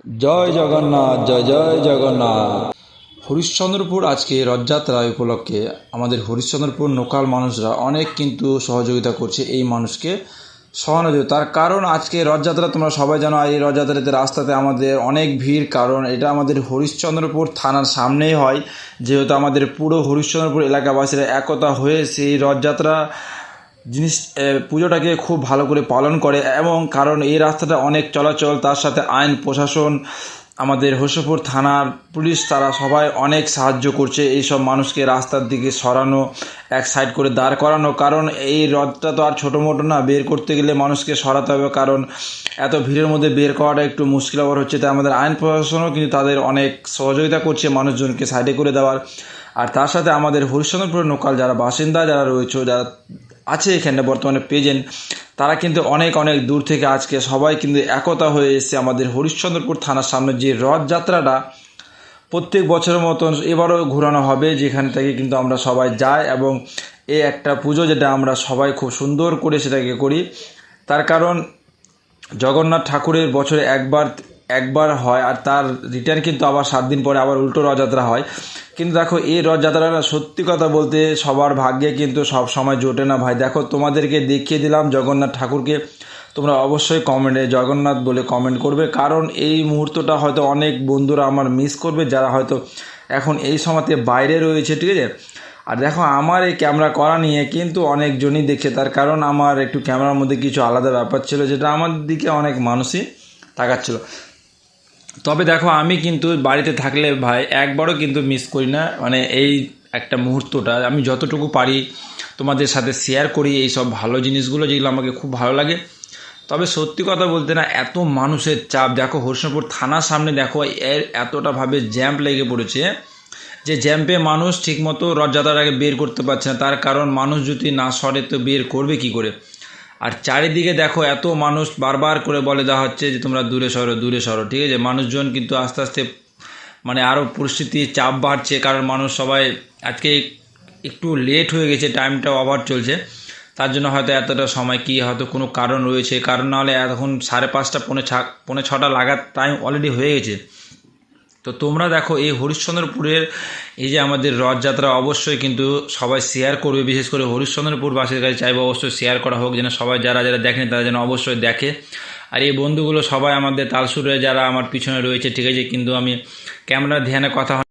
জয় জগন্নাথ, জয় জয় জগন্নাথ। হরিশ্চন্দ্রপুর আজকে রথযাত্রা উপলক্ষে আমাদের হরিশ্চন্দ্রপুর লোকাল মানুষরা অনেক কিন্তু সহযোগিতা করছে এই মানুষকে সহানুভূতি। তার কারণ আজকে রথযাত্রা তোমরা সবাই জানো, এই রথযাত্রাতে রাস্তাতে আমাদের অনেক ভিড়, কারণ এটা আমাদের হরিশ্চন্দ্রপুর থানার সামনেই হয়। যেহেতু আমাদের পুরো হরিশ্চন্দ্রপুর এলাকাবাসীরা একতা হয়ে সেই রথযাত্রা পুজোটাকে খুব ভালো করে পালন করে, এবং কারণ এই রাস্তাটা অনেক চলাচল, তার সাথে আইন প্রশাসন, আমাদের হরিশ্চন্দ্রপুর থানার পুলিশ, তারা সবাই অনেক সাহায্য করছে এইসব মানুষকে রাস্তার দিকে সরানো, এক সাইড করে দাঁড় করানো। কারণ এই রথটা তো আর ছোটো মোটো না, বের করতে গেলে মানুষকে সরাতে হবে, কারণ এত ভিড়ের মধ্যে বের করাটা একটু মুশকিল আবার হচ্ছে। তাই আমাদের আইন প্রশাসনও কিন্তু তাদের অনেক সহযোগিতা করছে মানুষজনকে সাইডে করে দেওয়ার। আর তার সাথে আমাদের হরিশ্চন্দ্রপুর লোকাল যারা বাসিন্দা যারা রয়েছে, যারা আছে এখানে বর্তমানে প্রেজেন্ট, তারা কিন্তু অনেক অনেক দূর থেকে আজকে সবাই কিন্তু একতা হয়ে এসেছে আমাদের হরিশ্চন্দ্রপুর থানার সামনে যে রথযাত্রাটা প্রত্যেক বছরের মতন এবারও ঘোরানো হবে, যেখান থেকে কিন্তু আমরা সবাই যাই, এবং এই একটা পুজো যেটা আমরা সবাই খুব সুন্দর করে সেটাকে করি। তার কারণ জগন্নাথ ঠাকুরের বছরে একবার হয়, আর তার রিটার্ন কিন্তু আবার 7 দিন পরে আবার উল্টো রথযাত্রা হয়। কিন্তু দেখো এই রথযাত্রাটা সত্যি কথা বলতে সবার ভাগ্যে কিন্তু সব সময় জোটে না ভাই। দেখো তোমাদেরকে দেখিয়ে দিলাম জগন্নাথ ঠাকুরকে, তোমরা অবশ্যই কমেন্টে জগন্নাথ বলে কমেন্ট করবে, কারণ এই মুহূর্তটা হয়তো অনেক বন্ধুরা আমার মিস করবে যারা হয়তো এখন এই সময়তে বাইরে রয়েছে, ঠিক আছে। আর দেখো আমার এই ক্যামেরা করা নিয়ে কিন্তু অনেকজনই দেখছে, তার কারণ আমার একটু ক্যামেরার মধ্যে কিছু আলাদা ব্যাপার ছিল, যেটা আমার দিকে অনেক মানুষই তাকাচ্ছিল। তবে দেখো আমি কিন্তু বাড়িতে থাকলে ভাই একবারও কিন্তু মিস করি না, মানে এই একটা মুহূর্তটা আমি যতটুকু পারি তোমাদের সাথে শেয়ার করি, এই সব ভালো জিনিসগুলো যেগুলো আমাকে খুব ভালো লাগে। তবে সত্যি কথা বলতে না, এত মানুষের চাপ, দেখো হরিশ্চন্দ্রপুর থানার সামনে দেখো এর এতটাভাবে জ্যাম্প লেগে পড়েছে, যে জ্যাম্পে মানুষ ঠিকমতো রথযাত্রার আগে বের করতে পারছে না। তার কারণ মানুষ যদি না সরে তো বের করবে কি করে। আর চারিদিকে দেখো এত মানুষ, বারবার করে বলে দেওয়া হচ্ছে যে তোমরা দূরে সরো দূরে সরো, ঠিক আছে। মানুষজন কিন্তু আস্তে আস্তে মানে আরও পরিস্থিতি চাপ বাড়ছে, কারণ মানুষ সবাই আজকে একটু লেট হয়ে গেছে, টাইমটা ওভার চলছে, তার জন্য হয়তো এতটা সময় কি হয়তো কোনো কারণ রয়েছে, কারণ নাহলে এখন 5:30 পৌনে 6টা লাগার টাইম অলরেডি হয়ে গেছে। তো তোমরা দেখো এই হরিশ্চন্দ্রপুরের এই যে আমাদের রথযাত্রা অবশ্যই কিন্তু সবাই শেয়ার করবে, বিশেষ করে হরিশ্চন্দ্রপুরবাসীর কাছে চাইবো অবশ্যই শেয়ার করা হোক, যেন সবাই যারা যারা দেখেন তারা যেন অবশ্যই দেখে। আর এই বন্ধুগুলো সবাই আমাদের তালসুরে যারা আমার পিছনে রয়েছে, ঠিক আছে, কিন্তু আমি ক্যামেরার ধ্যানে কথা